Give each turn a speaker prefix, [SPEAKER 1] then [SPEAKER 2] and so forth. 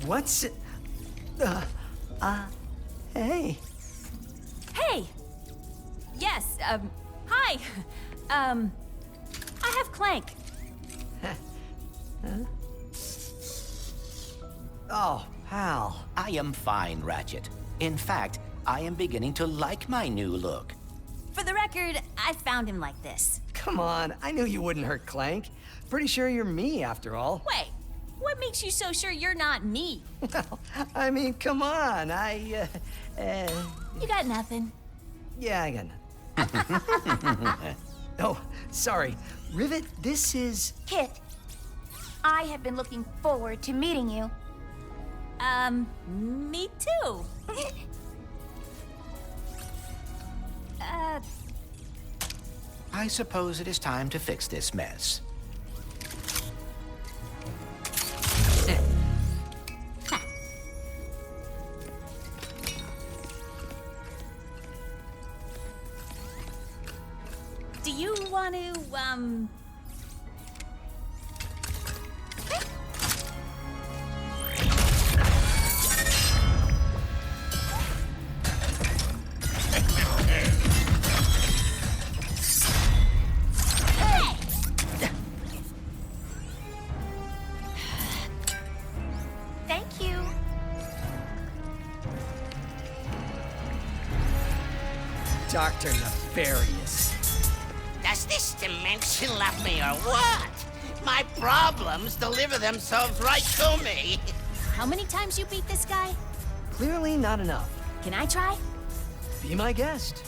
[SPEAKER 1] What's... hey.
[SPEAKER 2] Hey! Yes, hi. I have Clank.
[SPEAKER 1] Huh? Oh, pal.
[SPEAKER 3] I am fine, Ratchet. In fact, I am beginning to like my new look.
[SPEAKER 2] For the record, I found him like this.
[SPEAKER 1] Come on, I knew you wouldn't hurt Clank. Pretty sure you're me, after all.
[SPEAKER 2] Wait, what makes you so sure you're not me?
[SPEAKER 1] Well, I mean, come on,
[SPEAKER 2] You got nothing.
[SPEAKER 1] Yeah, I got nothing. Oh, sorry. Rivet, this is...
[SPEAKER 4] Kit, I have been looking forward to meeting you.
[SPEAKER 2] Me too.
[SPEAKER 3] I suppose it is time to fix this mess.
[SPEAKER 2] Do you want to,
[SPEAKER 4] Thank you.
[SPEAKER 1] Dr. Nefarious.
[SPEAKER 5] Does this dimension love me or what? My problems deliver themselves right to me.
[SPEAKER 2] how many times you beat this guy?
[SPEAKER 1] Clearly not enough.
[SPEAKER 2] Can I try?
[SPEAKER 1] Be my guest.